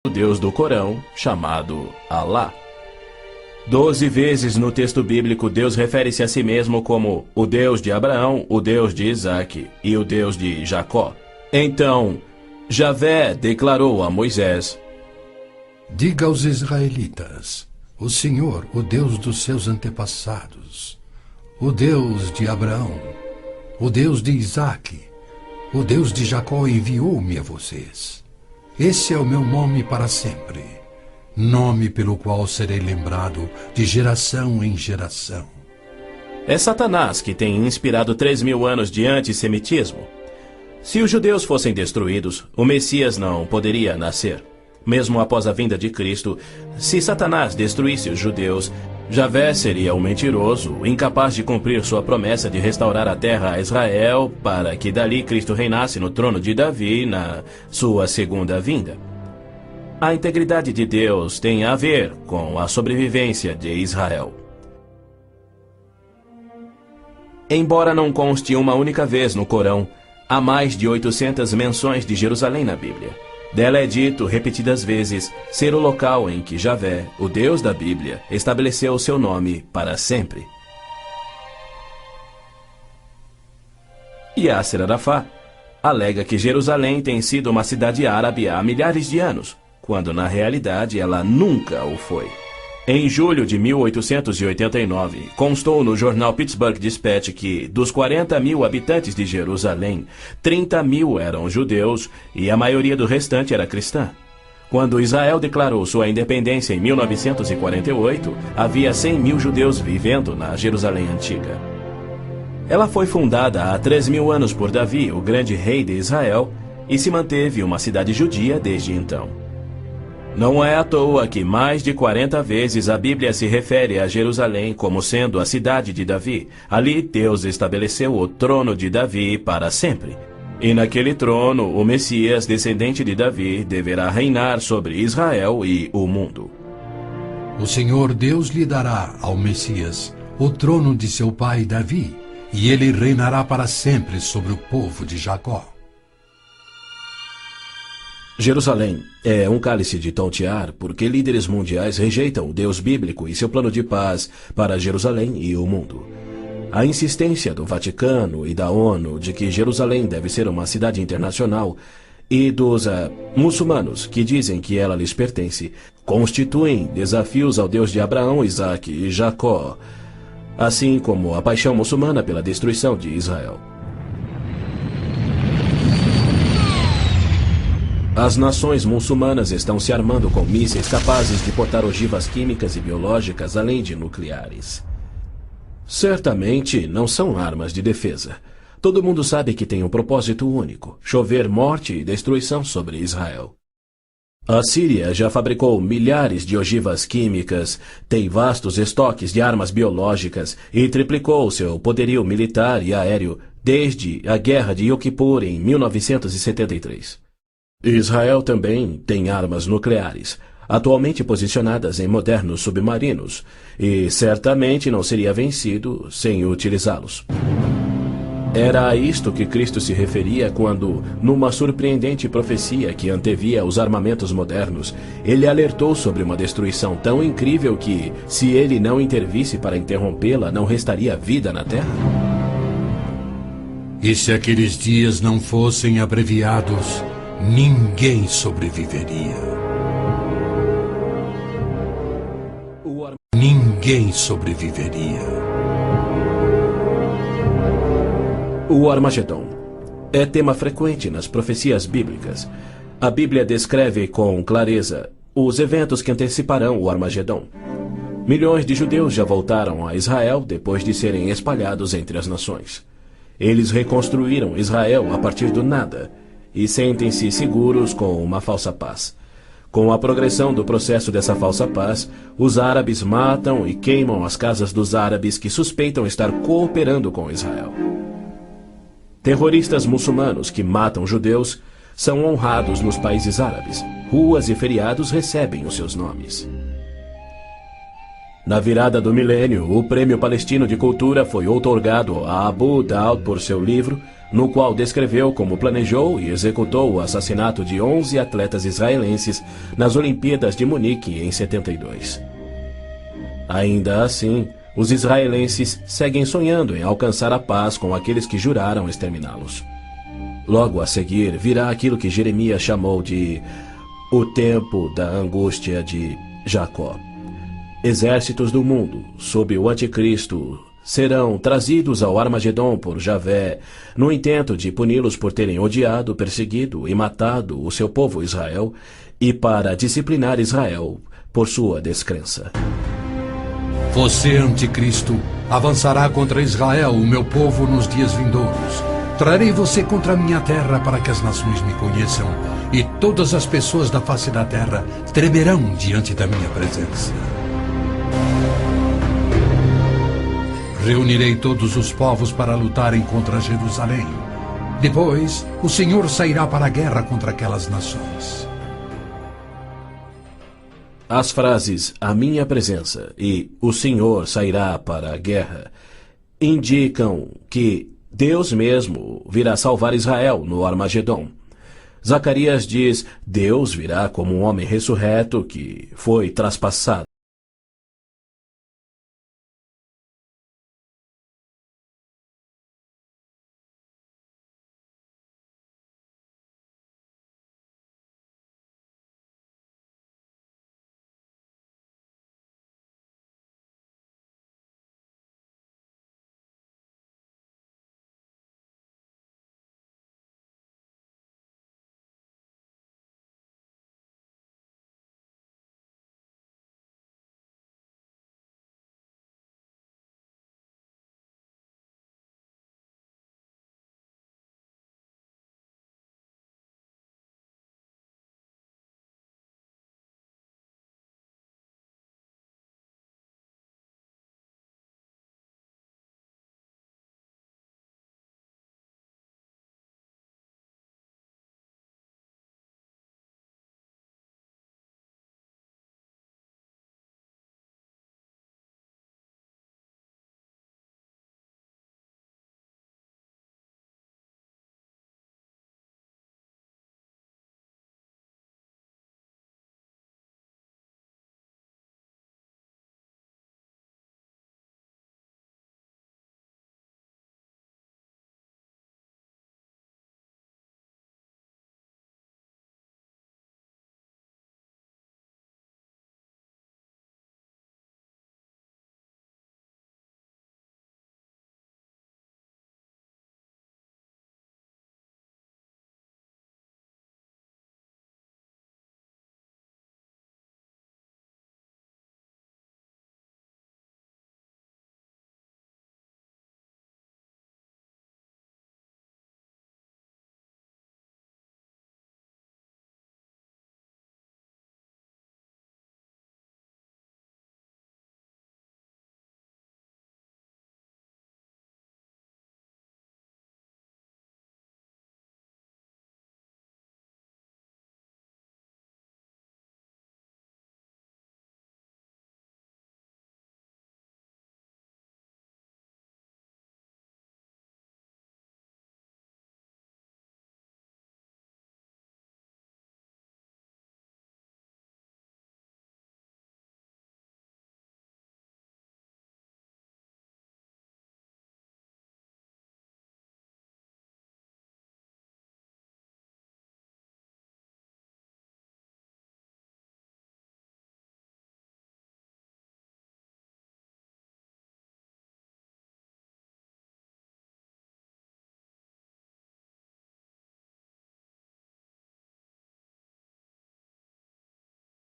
o Deus do Corão, chamado Alá. 12 vezes no texto bíblico, Deus refere-se a si mesmo como o Deus de Abraão, o Deus de Isaque e o Deus de Jacó. Então, Javé declarou a Moisés: diga aos israelitas, o Senhor, o Deus dos seus antepassados, o Deus de Abraão, o Deus de Isaque, o Deus de Jacó enviou-me a vocês. Esse é o meu nome para sempre, nome pelo qual serei lembrado de geração em geração. É Satanás que tem inspirado 3.000 anos de antissemitismo. Se os judeus fossem destruídos, o Messias não poderia nascer. Mesmo após a vinda de Cristo, se Satanás destruísse os judeus, Javé seria um mentiroso, incapaz de cumprir sua promessa de restaurar a terra a Israel, para que dali Cristo reinasse no trono de Davi na sua segunda vinda. A integridade de Deus tem a ver com a sobrevivência de Israel. Embora não conste uma única vez no Corão, há mais de 800 menções de Jerusalém na Bíblia. Dela é dito repetidas vezes ser o local em que Javé, o Deus da Bíblia, estabeleceu o seu nome para sempre. Yasser Arafat alega que Jerusalém tem sido uma cidade árabe há milhares de anos, quando na realidade ela nunca o foi. Em julho de 1889, constou no jornal Pittsburgh Dispatch que, dos 40.000 habitantes de Jerusalém, 30.000 eram judeus e a maioria do restante era cristã. Quando Israel declarou sua independência em 1948, havia 100.000 judeus vivendo na Jerusalém antiga. Ela foi fundada há 3.000 anos por Davi, o grande rei de Israel, e se manteve uma cidade judia desde então. Não é à toa que mais de 40 vezes a Bíblia se refere a Jerusalém como sendo a cidade de Davi. Ali Deus estabeleceu o trono de Davi para sempre. E naquele trono, o Messias, descendente de Davi, deverá reinar sobre Israel e o mundo. O Senhor Deus lhe dará ao Messias o trono de seu pai Davi, e ele reinará para sempre sobre o povo de Jacó. Jerusalém é um cálice de tontear porque líderes mundiais rejeitam o Deus bíblico e seu plano de paz para Jerusalém e o mundo. A insistência do Vaticano e da ONU de que Jerusalém deve ser uma cidade internacional e dos muçulmanos que dizem que ela lhes pertence constituem desafios ao Deus de Abraão, Isaque e Jacó, assim como a paixão muçulmana pela destruição de Israel. As nações muçulmanas estão se armando com mísseis capazes de portar ogivas químicas e biológicas, além de nucleares. Certamente não são armas de defesa. Todo mundo sabe que tem um propósito único: chover morte e destruição sobre Israel. A Síria já fabricou milhares de ogivas químicas, tem vastos estoques de armas biológicas e triplicou seu poderio militar e aéreo desde a Guerra de Yom Kippur em 1973. Israel também tem armas nucleares, atualmente posicionadas em modernos submarinos, e certamente não seria vencido sem utilizá-los. Era a isto que Cristo se referia quando, numa surpreendente profecia que antevia os armamentos modernos, ele alertou sobre uma destruição tão incrível que, se ele não intervisse para interrompê-la, não restaria vida na Terra? E se aqueles dias não fossem abreviados, ninguém sobreviveria. Ninguém sobreviveria. O Armagedon é tema frequente nas profecias bíblicas. A Bíblia descreve com clareza os eventos que anteciparão o Armagedon. Milhões de judeus já voltaram a Israel depois de serem espalhados entre as nações. Eles reconstruíram Israel a partir do nada e sentem-se seguros com uma falsa paz. Com a progressão do processo dessa falsa paz, os árabes matam e queimam as casas dos árabes que suspeitam estar cooperando com Israel. Terroristas muçulmanos que matam judeus são honrados nos países árabes. Ruas e feriados recebem os seus nomes. Na virada do milênio, o Prêmio Palestino de Cultura foi outorgado a Abu Daud por seu livro, no qual descreveu como planejou e executou o assassinato de 11 atletas israelenses nas Olimpíadas de Munique em 72. Ainda assim, os israelenses seguem sonhando em alcançar a paz com aqueles que juraram exterminá-los. Logo a seguir virá aquilo que Jeremias chamou de o tempo da angústia de Jacó. Exércitos do mundo, sob o anticristo, serão trazidos ao Armagedon por Javé, no intento de puni-los por terem odiado, perseguido e matado o seu povo Israel, e para disciplinar Israel por sua descrença. Você, anticristo, avançará contra Israel, o meu povo, nos dias vindouros. Trarei você contra a minha terra para que as nações me conheçam, e todas as pessoas da face da terra tremerão diante da minha presença. Reunirei todos os povos para lutarem contra Jerusalém. Depois, o Senhor sairá para a guerra contra aquelas nações. As frases "a minha presença" e "o Senhor sairá para a guerra" indicam que Deus mesmo virá salvar Israel no Armagedon. Zacarias diz: Deus virá como um homem ressurreto que foi traspassado.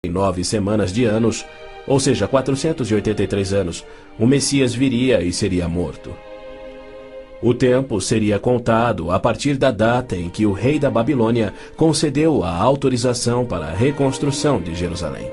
Em 9 semanas de anos, ou seja, 483 anos, o Messias viria e seria morto. O tempo seria contado a partir da data em que o rei da Babilônia concedeu a autorização para a reconstrução de Jerusalém.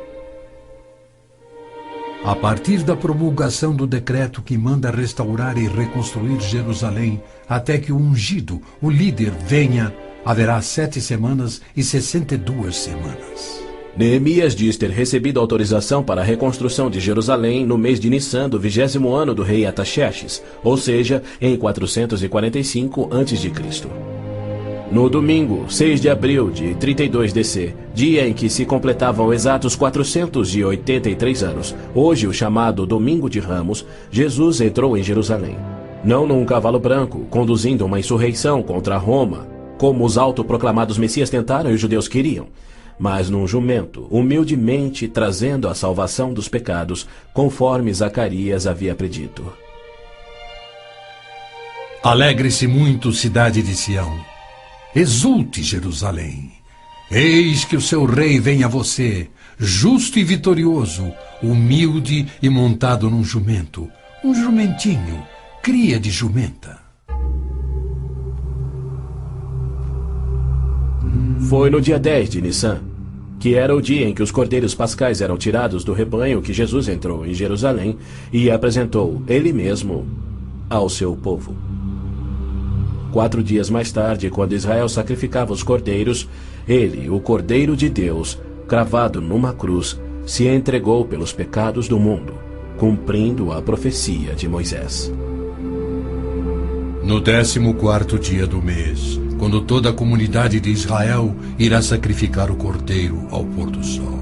A partir da promulgação do decreto que manda restaurar e reconstruir Jerusalém, até que o ungido, o líder, venha, haverá 7 semanas e 62 semanas. Neemias diz ter recebido autorização para a reconstrução de Jerusalém no mês de Nissan do 20º ano do rei Artaxerxes, ou seja, em 445 a.C. No domingo, 6 de abril de 32 DC, dia em que se completavam exatos 483 anos, hoje o chamado Domingo de Ramos, Jesus entrou em Jerusalém. Não num cavalo branco, conduzindo uma insurreição contra Roma, como os autoproclamados messias tentaram e os judeus queriam, mas num jumento, humildemente trazendo a salvação dos pecados, conforme Zacarias havia predito. Alegre-se muito, cidade de Sião. Exulte, Jerusalém. Eis que o seu rei vem a você, justo e vitorioso, humilde e montado num jumento, um jumentinho, cria de jumenta. Foi no dia 10 de Nissan, que era o dia em que os cordeiros pascais eram tirados do rebanho, que Jesus entrou em Jerusalém e apresentou ele mesmo ao seu povo. 4 dias mais tarde, quando Israel sacrificava os cordeiros, ele, o Cordeiro de Deus, cravado numa cruz, se entregou pelos pecados do mundo, cumprindo a profecia de Moisés. No 14º dia do mês, quando toda a comunidade de Israel irá sacrificar o cordeiro ao pôr do sol.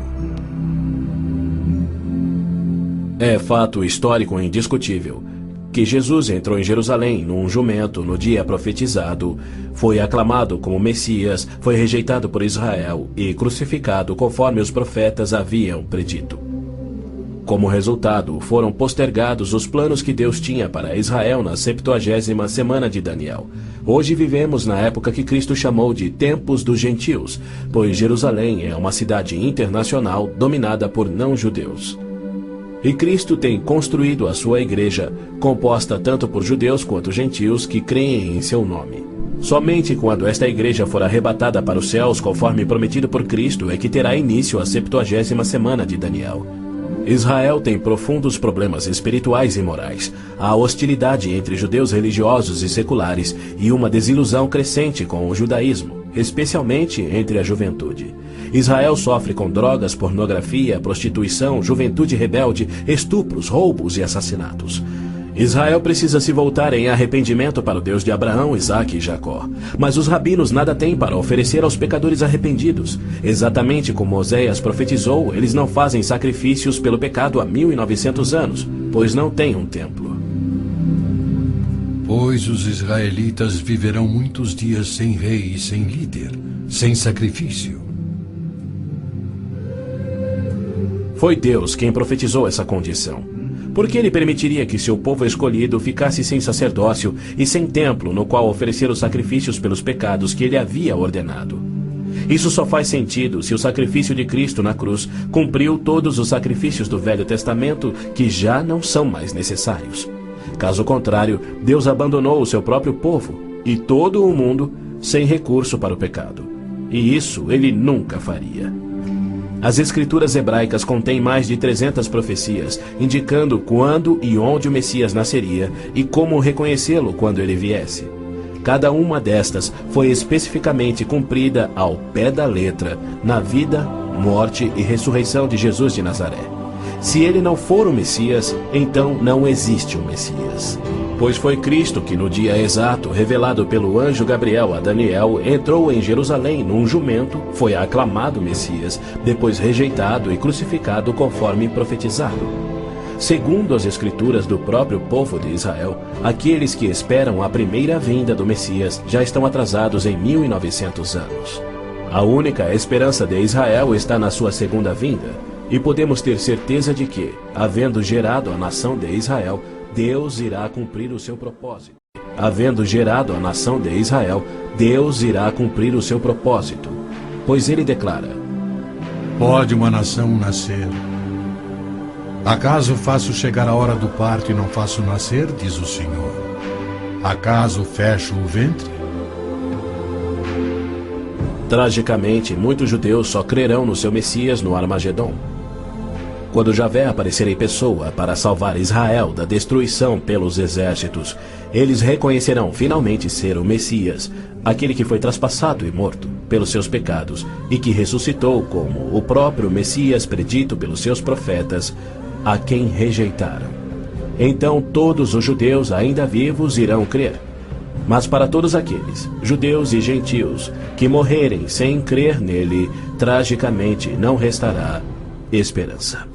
É fato histórico indiscutível que Jesus entrou em Jerusalém num jumento no dia profetizado, foi aclamado como Messias, foi rejeitado por Israel e crucificado conforme os profetas haviam predito. Como resultado, foram postergados os planos que Deus tinha para Israel na 70ª semana de Daniel. Hoje vivemos na época que Cristo chamou de Tempos dos Gentios, pois Jerusalém é uma cidade internacional dominada por não-judeus. E Cristo tem construído a sua igreja, composta tanto por judeus quanto gentios que creem em seu nome. Somente quando esta igreja for arrebatada para os céus, conforme prometido por Cristo, é que terá início a 70ª semana de Daniel. Israel tem profundos problemas espirituais e morais, há hostilidade entre judeus religiosos e seculares e uma desilusão crescente com o judaísmo, especialmente entre a juventude. Israel sofre com drogas, pornografia, prostituição, juventude rebelde, estupros, roubos e assassinatos. Israel precisa se voltar em arrependimento para o Deus de Abraão, Isaque e Jacó. Mas os rabinos nada têm para oferecer aos pecadores arrependidos. Exatamente como Oséias profetizou, eles não fazem sacrifícios pelo pecado há 1900 anos, pois não têm um templo. Pois os israelitas viverão muitos dias sem rei e sem líder, sem sacrifício. Foi Deus quem profetizou essa condição. Por que ele permitiria que seu povo escolhido ficasse sem sacerdócio e sem templo no qual oferecer os sacrifícios pelos pecados que ele havia ordenado? Isso só faz sentido se o sacrifício de Cristo na cruz cumpriu todos os sacrifícios do Velho Testamento que já não são mais necessários. Caso contrário, Deus abandonou o seu próprio povo e todo o mundo sem recurso para o pecado. E isso ele nunca faria. As escrituras hebraicas contêm mais de 300 profecias, indicando quando e onde o Messias nasceria e como reconhecê-lo quando ele viesse. Cada uma destas foi especificamente cumprida ao pé da letra na vida, morte e ressurreição de Jesus de Nazaré. Se ele não for o Messias, então não existe o Messias. Pois foi Cristo que, no dia exato revelado pelo anjo Gabriel a Daniel, entrou em Jerusalém num jumento, foi aclamado Messias, depois rejeitado e crucificado conforme profetizado. Segundo as escrituras do próprio povo de Israel, aqueles que esperam a primeira vinda do Messias já estão atrasados em 1900 anos. A única esperança de Israel está na sua segunda vinda, e podemos ter certeza de que, havendo gerado a nação de Israel, Deus irá cumprir o seu propósito. Havendo gerado a nação de Israel, Deus irá cumprir o seu propósito. Pois ele declara: Pode uma nação nascer? Acaso faço chegar a hora do parto e não faço nascer, diz o Senhor? Acaso fecho o ventre? Tragicamente, muitos judeus só crerão no seu Messias no Armagedon. Quando Javé aparecer em pessoa para salvar Israel da destruição pelos exércitos, eles reconhecerão finalmente ser o Messias, aquele que foi traspassado e morto pelos seus pecados e que ressuscitou como o próprio Messias predito pelos seus profetas, a quem rejeitaram. Então todos os judeus ainda vivos irão crer. Mas para todos aqueles, judeus e gentios, que morrerem sem crer nele, tragicamente não restará esperança.